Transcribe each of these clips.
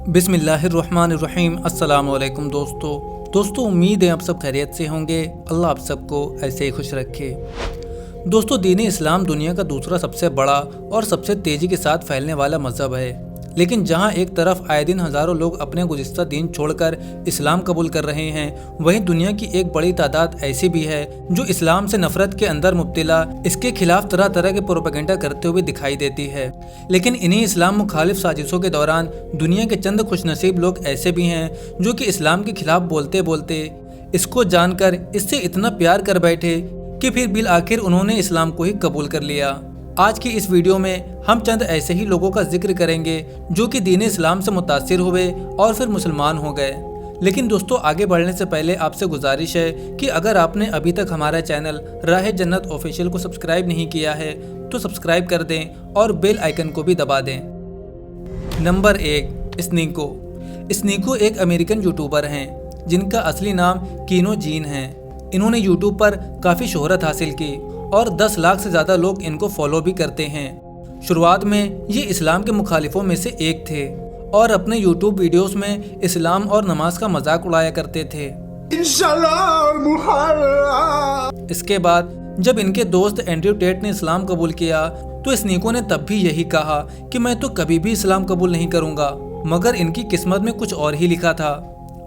बिस्मिल्लाहिर्रहमानिर्रहीम। अस्सलाम वालेकुम दोस्तों, उम्मीद है आप सब खैरियत से होंगे। अल्लाह आप सबको ऐसे ही खुश रखे। दोस्तों, दीन इस्लाम दुनिया का दूसरा सबसे बड़ा और सबसे तेज़ी के साथ फैलने वाला मज़हब है। लेकिन जहां एक तरफ आए दिन हज़ारों लोग अपने गुज़िश्ता दीन छोड़कर इस्लाम कबूल कर रहे हैं, वहीं दुनिया की एक बड़ी तादाद ऐसी भी है जो इस्लाम से नफ़रत के अंदर मुब्तला, इसके खिलाफ तरह तरह के प्रोपेगेंडा करते हुए दिखाई देती है। लेकिन इन्हीं इस्लाम मुखालिफ साजिशों के दौरान दुनिया के चंद खुशनसीब लोग ऐसे भी हैं जो कि इस्लाम के खिलाफ बोलते बोलते इसको जानकर इससे इतना प्यार कर बैठे कि फिर बिल आखिर उन्होंने इस्लाम को ही कबूल कर लिया। आज की इस वीडियो में हम चंद ऐसे ही लोगों का जिक्र करेंगे जो कि दीन इस्लाम से मुतासिर हुए और फिर मुसलमान हो गए। लेकिन दोस्तों, आगे बढ़ने से पहले आपसे गुजारिश है कि अगर आपने अभी तक हमारा चैनल राह जन्नत ऑफिशियल को सब्सक्राइब नहीं किया है तो सब्सक्राइब कर दें और बेल आइकन को भी दबा दें। नंबर 1, स्नीको एक अमेरिकन यूट्यूबर हैं जिनका असली नाम कीनो जीन है। इन्होंने यूट्यूब पर काफ़ी शोहरत हासिल की और 10 लाख से ज़्यादा लोग इनको फॉलो भी करते हैं। शुरुआत में ये इस्लाम के मुखालिफों में से एक थे और अपने यूट्यूब वीडियोस में इस्लाम और नमाज का मजाक उड़ाया करते थे। इसके बाद जब इनके दोस्त एंड्रयू टेट ने इस्लाम कबूल किया तो स्नीको ने तब भी यही कहा कि मैं तो कभी भी इस्लाम कबूल नहीं करूँगा, मगर इनकी किस्मत में कुछ और ही लिखा था।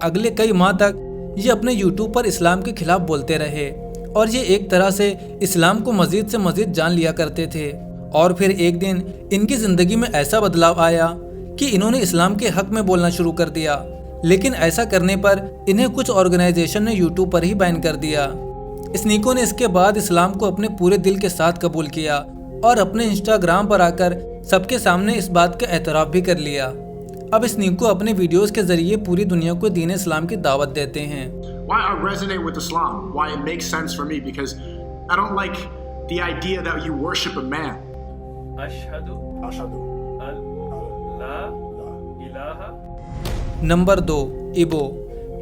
अगले कई माह तक ये अपने यूट्यूब पर इस्लाम के खिलाफ बोलते रहे और ये एक तरह से इस्लाम को मज़ीद से मज़ीद जान लिया करते थे। और फिर एक दिन इनकी ज़िंदगी में ऐसा बदलाव आया कि इन्होंने इस्लाम के हक़ में बोलना शुरू कर दिया। लेकिन ऐसा करने पर इन्हें कुछ ऑर्गेनाइजेशन ने यूट्यूब पर ही बैन कर दिया। स्नीको ने इसके बाद इस्लाम को अपने पूरे दिल के साथ कबूल किया और अपने इंस्टाग्राम पर आकर सबके सामने इस बात का एतराफ़ भी कर लिया। अब स्नीको अपने वीडियोज़ के ज़रिए पूरी दुनिया को दीन इस्लाम की दावत देते हैं। Why I resonate with Islam, why it makes sense for me, because I don't like the idea that you worship a man. Ashhadu an la ilaha। Number 2, इबो।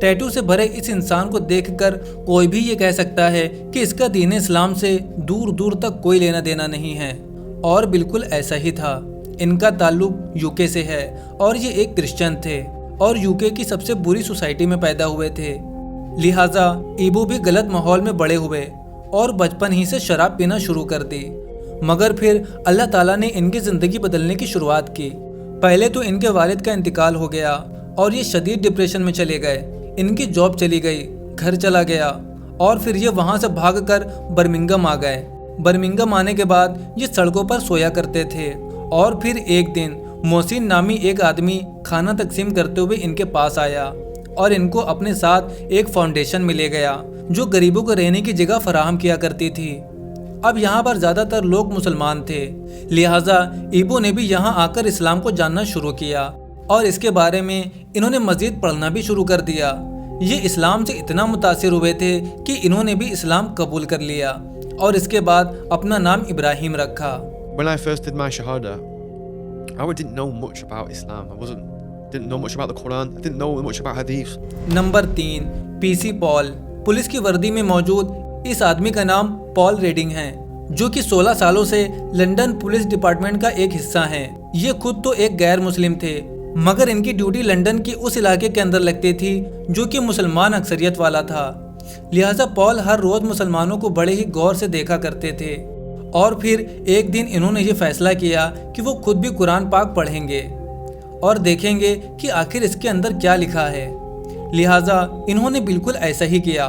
टैटू से भरे इस इंसान को देखकर कोई भी ये कह सकता है कि इसका दीन इस्लाम से दूर दूर तक कोई लेना देना नहीं है, और बिल्कुल ऐसा ही था। इनका ताल्लुक यूके से है और ये एक क्रिश्चियन थे और यूके की सबसे बुरी सोसाइटी में पैदा हुए थे। लिहाजा इबो भी गलत माहौल में बड़े हुए और बचपन ही से शराब पीना शुरू कर दी। मगर फिर अल्लाह ताला ने इनकी ज़िंदगी बदलने की शुरुआत की। पहले तो इनके वालिद का इंतकाल हो गया और ये शदीद डिप्रेशन में चले गए। इनकी जॉब चली गई, घर चला गया और फिर ये वहाँ से भागकर बर्मिंघम आ गए। बर्मिंघम आने के बाद ये सड़कों पर सोया करते थे और फिर एक दिन मोहसिन नामी एक आदमी खाना तकसीम करते हुए इनके पास आया और इनको अपने साथ एक फाउंडेशन में ले गया जो गरीबों को रहने की जगह फराहम किया करती थी। अब यहाँ पर ज़्यादातर लोग मुसलमान थे, लिहाजा इबो ने भी यहाँ आकर इस्लाम को जानना शुरू किया और इसके बारे में इन्होंने मज़ीद पढ़ना भी शुरू कर दिया। ये इस्लाम से इतना मुतासिर हुए थे कि इन्होंने भी इस्लाम कबूल कर लिया और इसके बाद अपना नाम इब्राहिम रखा। When I first did my shahada, I didn't know much about Islam. Didn't know much about the Quran. I didn't know much about hadith. Number 3, PC Paul. Police की वर्दी में मौजूद इस आदमी का नाम पॉल रेडिंग है, जो कि 16 सालों से लंदन पुलिस डिपार्टमेंट का एक हिस्सा हैं। ये खुद तो एक गैर मुस्लिम थे, मगर इनकी ड्यूटी लंदन की उस इलाके के अंदर लगती थी जो कि मुसलमान अक्सरियत वाला था। लिहाजा पॉल हर रोज़ मुसलमानों को बड़े ही गौर से देखा करते थे और फिर एक दिन इन्होंने ये फैसला किया कि वो खुद भी कुरान पाक पढ़ेंगे और देखेंगे कि आखिर इसके अंदर क्या लिखा है। लिहाजा इन्होंने बिल्कुल ऐसा ही किया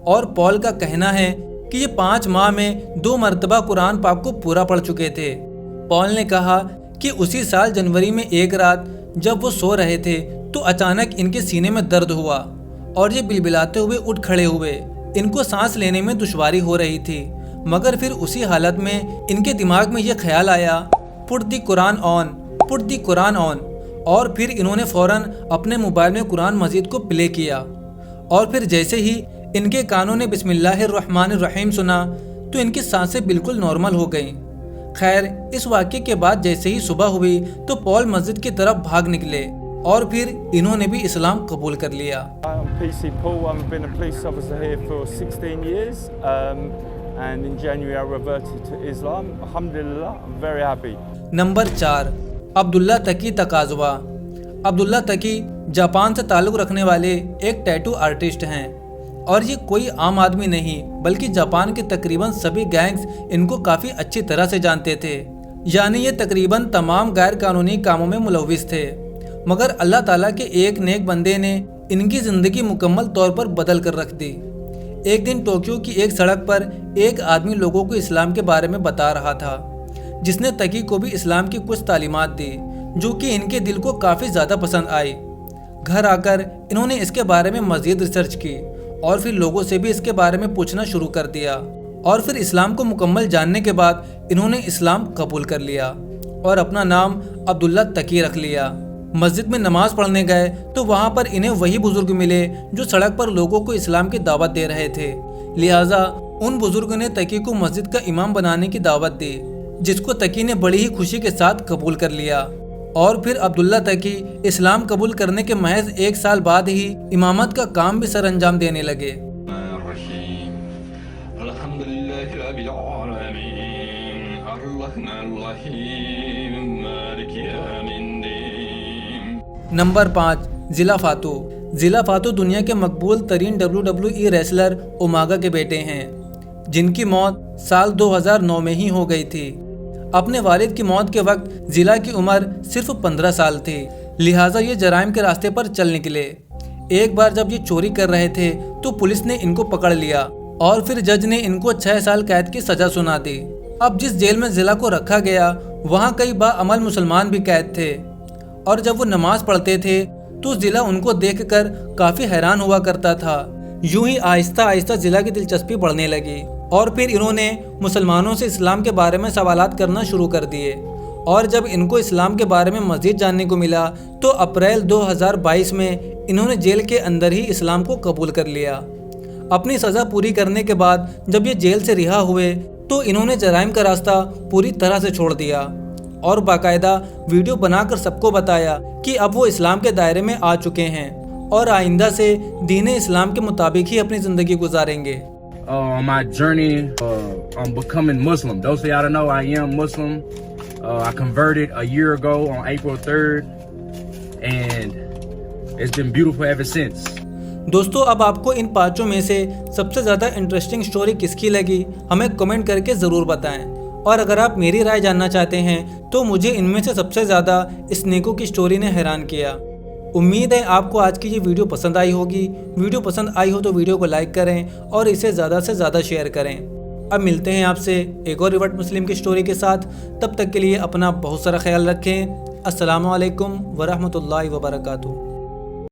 और पॉल का कहना है कि ये 5 माह में 2 मरतबा कुरान पाक को पूरा पढ़ चुके थे। पॉल ने कहा कि उसी साल जनवरी में एक रात जब वो सो रहे थे तो अचानक इनके सीने में दर्द हुआ और ये बिलबिलाते हुए उठ खड़े हुए। इनको सांस लेने में दुश्वारी हो रही थी, मगर फिर उसी हालत में इनके दिमाग में ये ख्याल आया, पुट दी कुरान ऑन। और फिर इन्होंने फ़ौरन अपने मोबाइल में कुरान मजीद को प्ले किया और फिर जैसे ही इनके कानों ने बिस्मिल्लाहिर्रहमानिर्रहीम सुना तो इनकी सांसें बिल्कुल नॉर्मल हो गईं। खैर, इस वाक़े के बाद जैसे ही सुबह हुई तो पॉल मस्जिद की तरफ भाग निकले और फिर इन्होंने भी इस्लाम कबूल कर लिया। PC Paul, I've been a police officer here for 16 years and in January I reverted to Islam. Alhamdulillah, I'm very happy. Number 4, Abdullah Taqi Takazawa. عبداللہ تقی جاپان سے تعلق رکھنے والے ایک ٹیٹو آرٹسٹ ہیں اور یہ کوئی عام آدمی نہیں بلکہ جاپان کے تقریباً سبھی گینگز ان کو کافی اچھی طرح سے جانتے تھے، یعنی یہ تقریباً تمام غیر قانونی کاموں میں ملوث تھے، مگر اللہ تعالیٰ کے ایک نیک بندے نے ان کی زندگی مکمل طور پر بدل کر رکھ دی۔ ایک دن ٹوکیو کی ایک سڑک پر ایک آدمی لوگوں کو اسلام کے بارے میں بتا رہا تھا، جس نے تقی کو بھی اسلام کی کچھ تعلیمات دی جو کہ ان کے دل کو کافی زیادہ پسند آئی۔ گھر آ کر انہوں نے اس کے بارے میں مزید ریسرچ کی اور پھر لوگوں سے بھی اس کے بارے میں پوچھنا شروع کر دیا، اور پھر اسلام کو مکمل جاننے کے بعد انہوں نے اسلام قبول کر لیا اور اپنا نام عبداللہ تقی رکھ لیا۔ مسجد میں نماز پڑھنے گئے تو وہاں پر انہیں وہی بزرگ ملے جو سڑک پر لوگوں کو اسلام کی دعوت دے رہے تھے، لہٰذا ان بزرگوں نے تقی کو مسجد کا امام بنانے کی دعوت دی، جس کو تقی نے بڑی ہی خوشی کے ساتھ قبول کر لیا، اور پھر عبداللہ تقی اسلام قبول کرنے کے محض 1 سال بعد ہی امامت کا کام بھی سر انجام دینے لگے۔ نمبر 5، ضلع فاتو۔ ضلع فاتو دنیا کے مقبول ترین WWE ریسلر اوماگا کے بیٹے ہیں، جن کی موت سال 2009 میں ہی ہو گئی تھی۔ اپنے والد کی موت کے وقت ضلع کی عمر صرف 15 سال تھی، لہٰذا یہ جرائم کے راستے پر چل نکلے۔ ایک بار جب یہ چوری کر رہے تھے تو پولیس نے ان کو پکڑ لیا اور پھر جج نے ان کو 6 سال قید کی سزا سنا دی۔ اب جس جیل میں ضلع کو رکھا گیا وہاں کئی باعمل مسلمان بھی قید تھے، اور جب وہ نماز پڑھتے تھے تو ضلع ان کو دیکھ کر کافی حیران ہوا کرتا تھا۔ یوں ہی آہستہ آہستہ ضلع کی دلچسپی بڑھنے لگی اور پھر انہوں نے مسلمانوں سے اسلام کے بارے میں سوالات کرنا شروع کر دیے، اور جب ان کو اسلام کے بارے میں مزید جاننے کو ملا تو اپریل 2022 میں انہوں نے جیل کے اندر ہی اسلام کو قبول کر لیا۔ اپنی سزا پوری کرنے کے بعد جب یہ جیل سے رہا ہوئے تو انہوں نے جرائم کا راستہ پوری طرح سے چھوڑ دیا اور باقاعدہ ویڈیو بنا کر سب کو بتایا کہ اب وہ اسلام کے دائرے میں آ چکے ہیں اور آئندہ سے دین اسلام کے مطابق ہی اپنی زندگی گزاریں گے۔ On my journey on becoming Muslim. Those of y'all that know I am Muslim. I converted a year ago on April 3rd and it's been beautiful ever since. دوستو، اب آپ کو ان 5 میں سے سب سے زیادہ انٹرسٹنگ سٹوری کس کی لگی ہمیں کمنٹ کر کے ضرور بتائیں، اور اگر آپ میری رائے جاننا چاہتے ہیں تو مجھے ان میں سے سب سے زیادہ اس نیکو کی سٹوری نے حیران کیا۔ امید ہے آپ کو آج کی یہ ویڈیو پسند آئی ہوگی۔ ویڈیو پسند آئی ہو تو ویڈیو کو لائک کریں اور اسے زیادہ سے زیادہ شیئر کریں۔ اب ملتے ہیں آپ سے ایک اور ریورٹ مسلم کی سٹوری کے ساتھ، تب تک کے لیے اپنا بہت سارا خیال رکھیں۔ السلام علیکم ورحمۃ اللہ وبرکاتہ۔